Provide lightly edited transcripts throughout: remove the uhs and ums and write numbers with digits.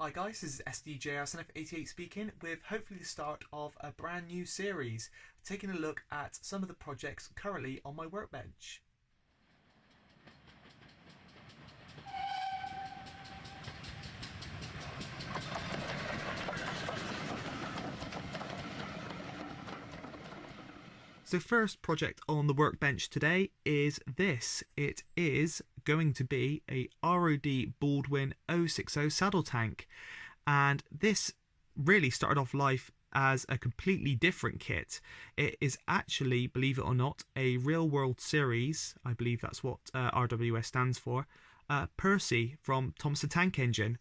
Hi guys, this is SDJRSNF88 speaking with hopefully the start of a brand new series, taking a look at some of the projects currently on my workbench. So first project on the workbench today is this. It is going to be a ROD Baldwin 060 saddle tank, and this really started off life as a completely different kit. It is actually, believe it or not, a real world series. I believe that's what RWS stands for. Percy from Thomas the Tank Engine.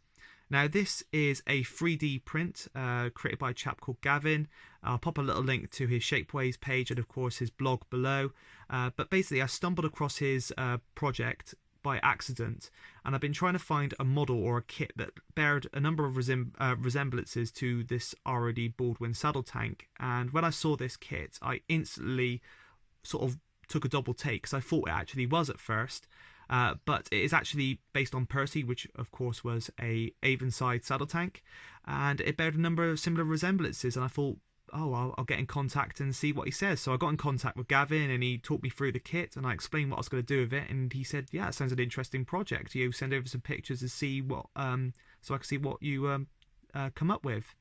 Now this is a 3D print created by a chap called Gavin. I'll pop a little link to his Shapeways page and of course his blog below. But basically I stumbled across his project by accident, and I've been trying to find a model or a kit that bared a number of resemblances to this ROD Baldwin saddle tank. And when I saw this kit, I instantly sort of took a double take, because I thought it actually was at first. But it is actually based on Percy, which of course was a Avonside saddle tank, and it bared a number of similar resemblances, and I thought, oh, I'll get in contact and see what he says. So I got in contact with Gavin and he talked me through the kit, and I explained what I was going to do with it, and he said, yeah, it sounds an interesting project. You send over some pictures to see what so I can see what you come up with.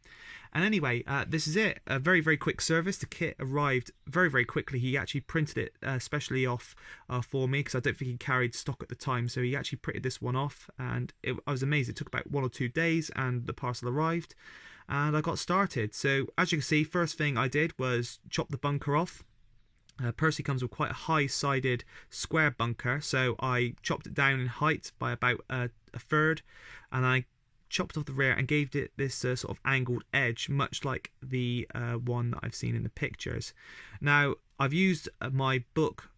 And anyway, this is it. A very, very quick service. The kit arrived very, very quickly. He actually printed it specially off for me, because I don't think he carried stock at the time, so he actually printed this one off, and I was amazed. It took about 1 or 2 days and the parcel arrived, and I got started. So as you can see, first thing I did was chop the bunker off. Percy comes with quite a high-sided square bunker, so I chopped it down in height by about a third, and I chopped off the rear and gave it this sort of angled edge, much like the one that I've seen in the pictures. Now I've used my book,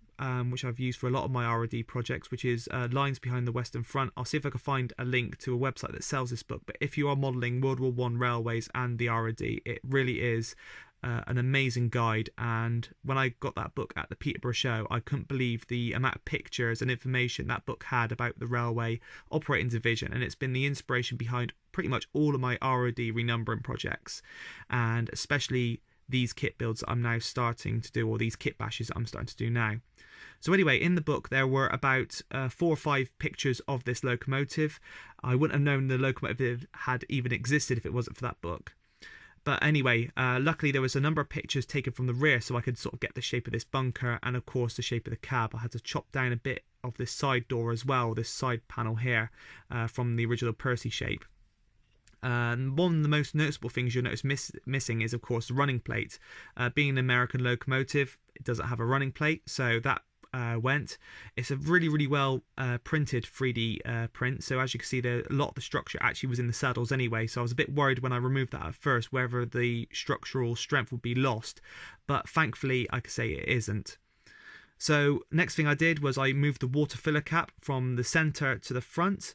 which I've used for a lot of my ROD projects, which is Lines Behind the Western Front. I'll see if I can find a link to a website that sells this book, but if you are modelling World War I railways and the ROD, it really is an amazing guide. And when I got that book at the Peterborough show, I couldn't believe the amount of pictures and information that book had about the railway operating division, and it's been the inspiration behind pretty much all of my ROD renumbering projects, and especially these kit builds that I'm now starting to do, or these kit bashes that I'm starting to do now. So anyway, in the book there were about 4 or 5 pictures of this locomotive. I wouldn't have known the locomotive had even existed if it wasn't for that book. But anyway, luckily there was a number of pictures taken from the rear, so I could sort of get the shape of this bunker and of course the shape of the cab. I had to chop down a bit of this side door as well, this side panel here, from the original Percy shape. And one of the most noticeable things you'll notice missing is of course the running plate. Being an American locomotive, it doesn't have a running plate, so that went. It's a really, really well printed 3D print, so as you can see there, a lot of the structure actually was in the saddles anyway, so I was a bit worried when I removed that at first whether the structural strength would be lost, but thankfully I can say it isn't. So next thing I did was I moved the water filler cap from the centre to the front.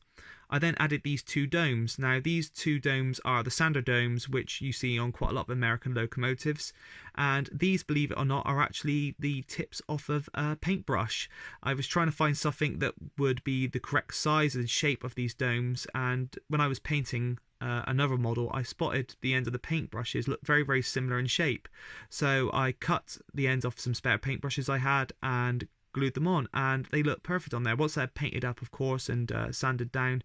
I then added these 2 domes. Now these 2 domes are the Sander domes, which you see on quite a lot of American locomotives, and these, believe it or not, are actually the tips off of a paintbrush. I was trying to find something that would be the correct size and shape of these domes, and when I was painting another model, I spotted the end of the paintbrushes look very, very similar in shape, so I cut the ends off some spare paintbrushes I had and glued them on, and they look perfect on there. Once they're painted up, of course, and sanded down,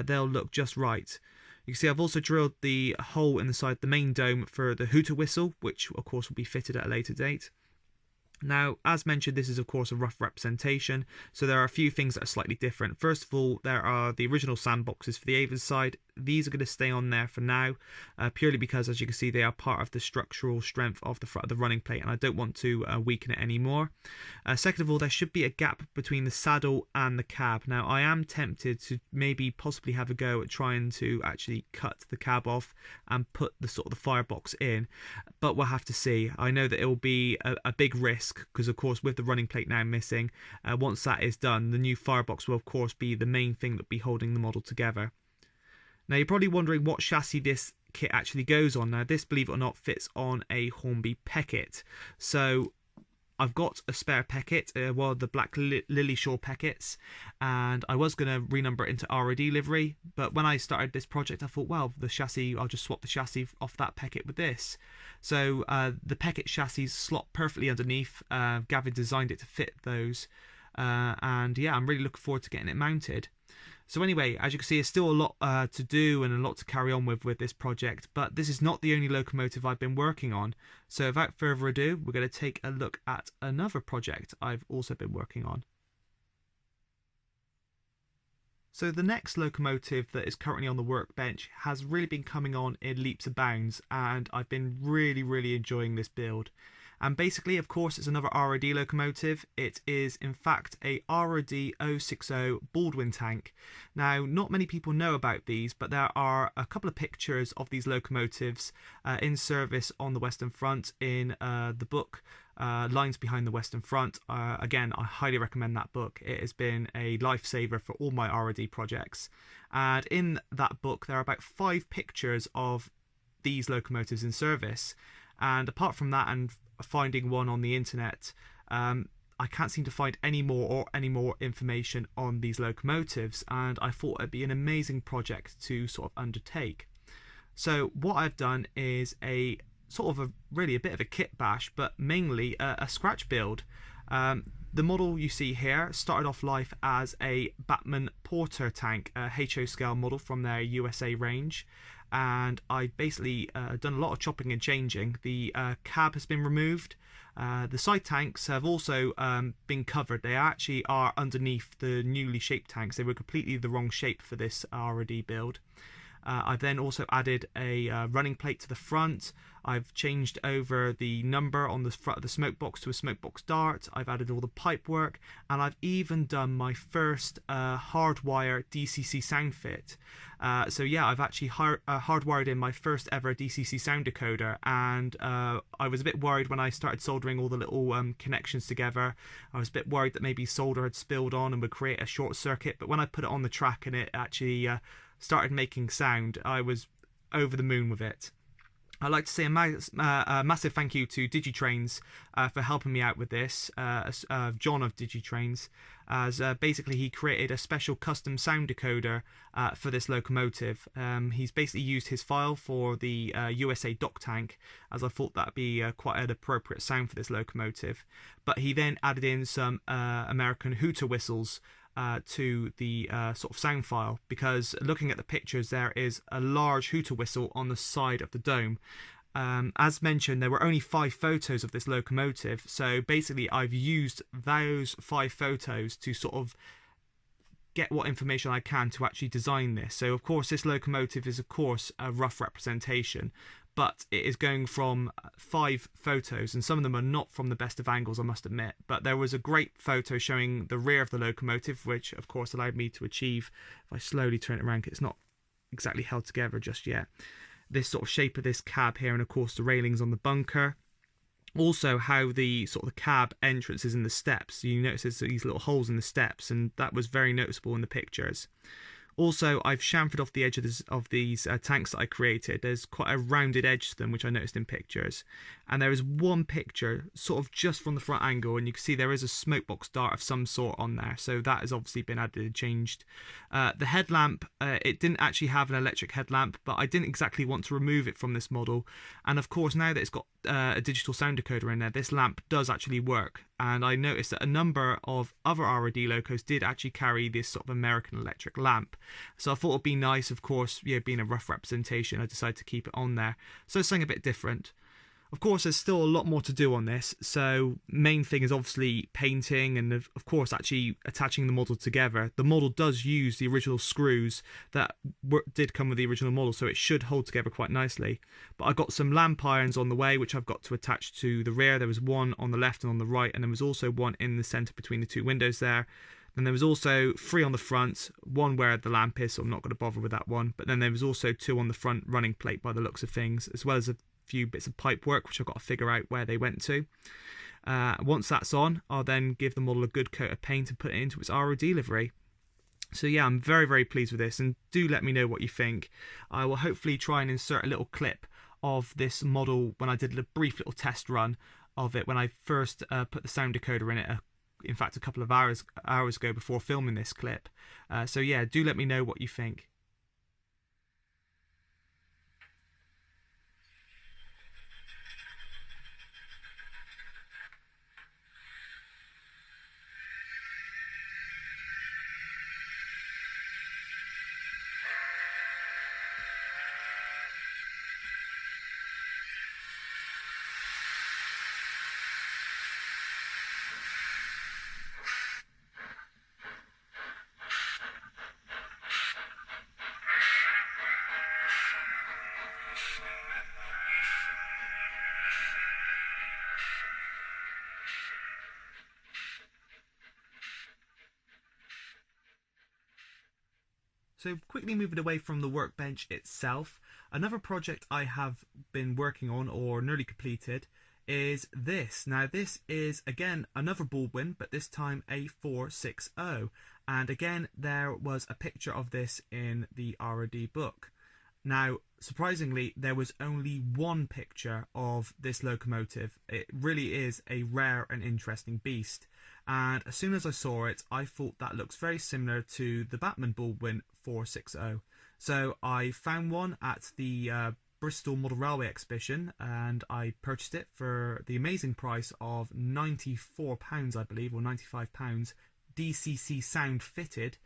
they'll look just right. You can see I've also drilled the hole in the side of the main dome for the hooter whistle, which of course will be fitted at a later date. Now, as mentioned, this is of course a rough representation, so there are a few things that are slightly different. First of all, there are the original sandboxes for the Avonside. These are going to stay on there for now, purely because, as you can see, they are part of the structural strength of the front of the running plate, and I don't want to weaken it anymore. Second of all, there should be a gap between the saddle and the cab. Now, I am tempted to maybe possibly have a go at trying to actually cut the cab off and put the sort of the firebox in, but we'll have to see. I know that it will be a big risk, because of course with the running plate now missing, once that is done, the new firebox will of course be the main thing that will be holding the model together. Now you're probably wondering what chassis this kit actually goes on. Now this, believe it or not, fits on a Hornby Peckett. So I've got a spare Peckett, one of the black Lily Shore Pecketts, and I was going to renumber it into ROD livery, but when I started this project I thought, well, the chassis, I'll just swap the chassis off that Peckett with this. So the Peckett chassis slot perfectly underneath. Gavin designed it to fit those, and yeah, I'm really looking forward to getting it mounted. So anyway, as you can see, there's still a lot to do and a lot to carry on with this project, but this is not the only locomotive I've been working on. So without further ado, we're going to take a look at another project I've also been working on. So the next locomotive that is currently on the workbench has really been coming on in leaps and bounds, and I've been really enjoying this build. And basically, of course, it's another ROD locomotive. It is, in fact, a ROD 060 Baldwin tank. Now, not many people know about these, but there are a couple of pictures of these locomotives in service on the Western Front in the book Lines Behind the Western Front. Again, I highly recommend that book. It has been a lifesaver for all my ROD projects. And in that book, there are about 5 pictures of these locomotives in service. And apart from that, and finding one on the internet, I can't seem to find any more information on these locomotives, and I thought it'd be an amazing project to sort of undertake. So what I've done is a sort of really a bit of a kit bash, but mainly a scratch build. The model you see here started off life as a Batman Porter tank, a HO scale model from their USA range, and I basically done a lot of chopping and changing. The cab has been removed. The side tanks have also been covered. They actually are underneath the newly shaped tanks. They were completely the wrong shape for this ROD build. I've then also added a running plate to the front. I've changed over the number on the front of the smoke box to a smoke box dart. I've added all the pipe work, and I've even done my first hardwire DCC sound fit. So yeah, I've actually hardwired in my first ever DCC sound decoder, and I was a bit worried when I started soldering all the little connections together. I was a bit worried that maybe solder had spilled on and would create a short circuit, but when I put it on the track and it actually started making sound, I was over the moon with it. I'd like to say a massive thank you to Digitrains for helping me out with this, John of Digitrains, as basically he created a special custom sound decoder for this locomotive. He's basically used his file for the USA dock tank, as I thought that'd be quite an appropriate sound for this locomotive, but he then added in some American hooter whistles to the sort of sound file, because looking at the pictures there is a large hooter whistle on the side of the dome. As mentioned, there were only 5 photos of this locomotive, so basically I've used those 5 photos to sort of get what information I can to actually design this. So of course this locomotive is of course a rough representation, but it is going from 5 photos, and some of them are not from the best of angles, I must admit. But there was a great photo showing the rear of the locomotive, which of course allowed me to achieve, if I slowly turn it around, 'cause it's not exactly held together just yet, this sort of shape of this cab here, and of course the railings on the bunker. Also how the sort of the cab entrance is in the steps. You notice there's these little holes in the steps, and that was very noticeable in the pictures. Also, I've chamfered off the edge of these tanks that I created. There's quite a rounded edge to them, which I noticed in pictures. And there is one picture, sort of just from the front angle, and you can see there is a smoke box dart of some sort on there. So that has obviously been added and changed. The headlamp, it didn't actually have an electric headlamp, but I didn't exactly want to remove it from this model. And of course, now that it's got a digital sound decoder in there, this lamp does actually work. And I noticed that a number of other ROD locos did actually carry this sort of American electric lamp. So I thought it'd be nice, of course, being a rough representation, I decided to keep it on there. So it's something a bit different. Of course, there's still a lot more to do on this. So main thing is obviously painting, and of course actually attaching the model together. The model does use the original screws that did come with the original model, so it should hold together quite nicely. But I've got some lamp irons on the way, which I've got to attach to the rear. There was one on the left and on the right, and there was also one in the centre between the 2 windows there. Then there was also 3 on the front, one where the lamp is, so I'm not going to bother with that one. But then there was also 2 on the front running plate by the looks of things, as well as a few bits of pipe work, which I've got to figure out where they went to. Once that's on, I'll then give the model a good coat of paint and put it into its ROD livery. So yeah, I'm very pleased with this, and do let me know what you think. I will hopefully try and insert a little clip of this model when I did a brief little test run of it when I first put the sound decoder in it, in fact a couple of hours ago before filming this clip. So yeah, do let me know what you think. So quickly moving away from the workbench itself, another project I have been working on or nearly completed is this. Now this is again another Baldwin, but this time a 460, and again there was a picture of this in the ROD book. Now surprisingly there was only one picture of this locomotive. It really is a rare and interesting beast, and as soon as I saw it I thought that looks very similar to the Batman Baldwin 460. So I found one at the Bristol Model Railway exhibition and I purchased it for the amazing price of £94 I believe, or £95, DCC Sound fitted.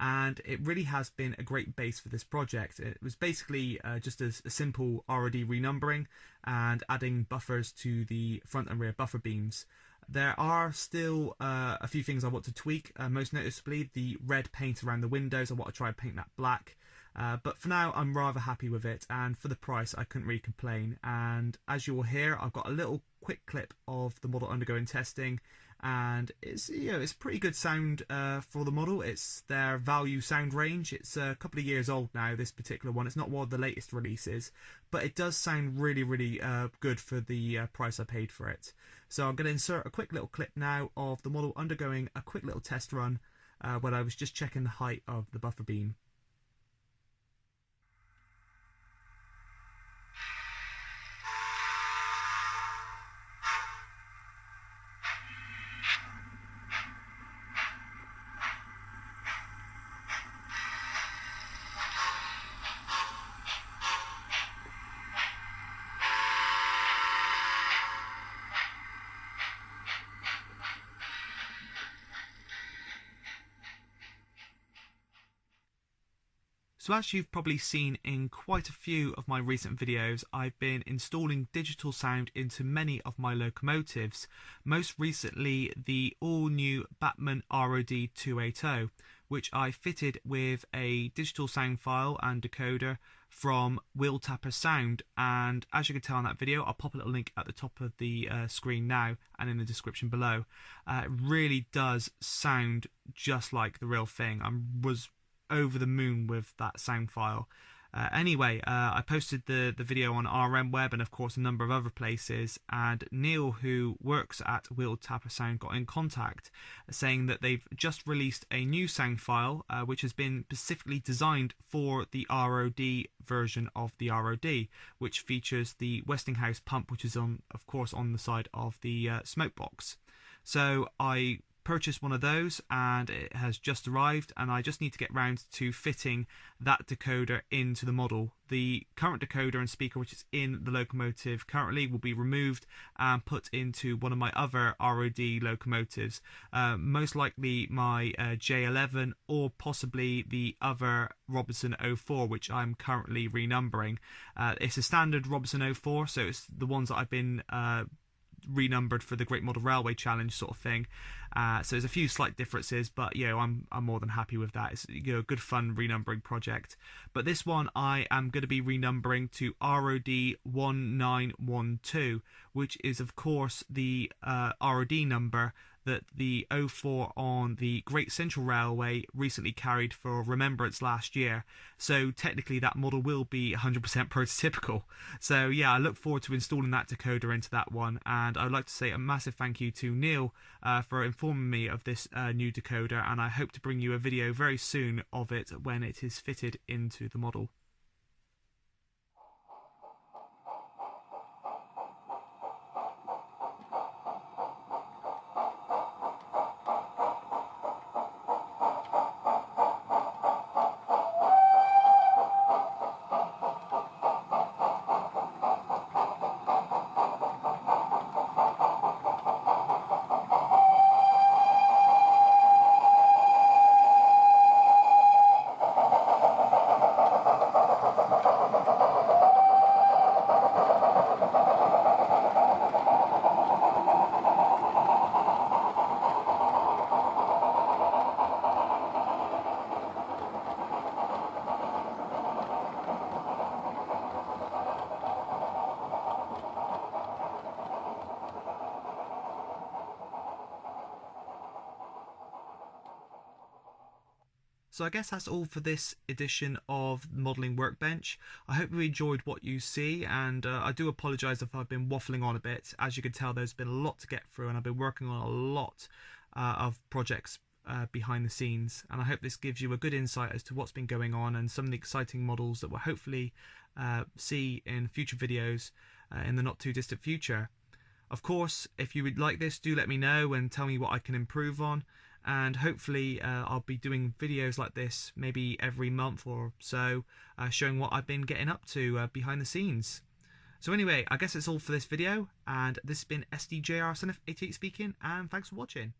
And it really has been a great base for this project. It was basically just a simple ROD renumbering and adding buffers to the front and rear buffer beams. There are still a few things I want to tweak, most noticeably the red paint around the windows. I want to try and paint that black. But for now I'm rather happy with it, and for the price I couldn't really complain. And as you will hear, I've got a little quick clip of the model undergoing testing, and it's it's pretty good sound for the model. It's their value sound range. It's a couple of years old now, this particular one. It's not one of the latest releases, but it does sound really good for the price I paid for it. So I'm going to insert a quick little clip now of the model undergoing a quick little test run when I was just checking the height of the buffer beam. So as you've probably seen in quite a few of my recent videos, I've been installing digital sound into many of my locomotives, most recently the all-new Batman ROD 280, which I fitted with a digital sound file and decoder from Wheeltapper Sound. And as you can tell in that video, I'll pop a little link at the top of the screen now and in the description below. It really does sound just like the real thing. I was over the moon with that sound file. Anyway, I posted the video on RM Web and of course a number of other places, and Neil, who works at Wheeltapper Sound, got in contact saying that they've just released a new sound file which has been specifically designed for the ROD version of the ROD, which features the Westinghouse pump, which is of course on the side of the smoke box. So I purchased one of those and it has just arrived, and I just need to get round to fitting that decoder into the model. The current decoder and speaker which is in the locomotive currently will be removed and put into one of my other ROD locomotives, most likely my J11 or possibly the other Robinson 04, which I'm currently renumbering. It's a standard Robinson 04, so it's the ones that I've been renumbered for the Great Model Railway Challenge sort of thing. So there's a few slight differences, but I'm more than happy with that. It's a good fun renumbering project. But this one I am going to be renumbering to ROD 1912, which is of course the ROD number that the 04 on the Great Central Railway recently carried for remembrance last year. So technically that model will be 100% prototypical. So yeah, I look forward to installing that decoder into that one, and I'd like to say a massive thank you to Neil for informing me of this new decoder, and I hope to bring you a video very soon of it when it is fitted into the model. So I guess that's all for this edition of Modelling Workbench. I hope you enjoyed what you see, and I do apologise if I've been waffling on a bit. As you can tell, there's been a lot to get through, and I've been working on a lot of projects behind the scenes, and I hope this gives you a good insight as to what's been going on and some of the exciting models that we'll hopefully see in future videos in the not too distant future. Of course, if you would like this, do let me know and tell me what I can improve on, and hopefully I'll be doing videos like this maybe every month or so, showing what I've been getting up to behind the scenes. So anyway, I guess that's all for this video, and this has been SDJR Son of 88 speaking, and thanks for watching.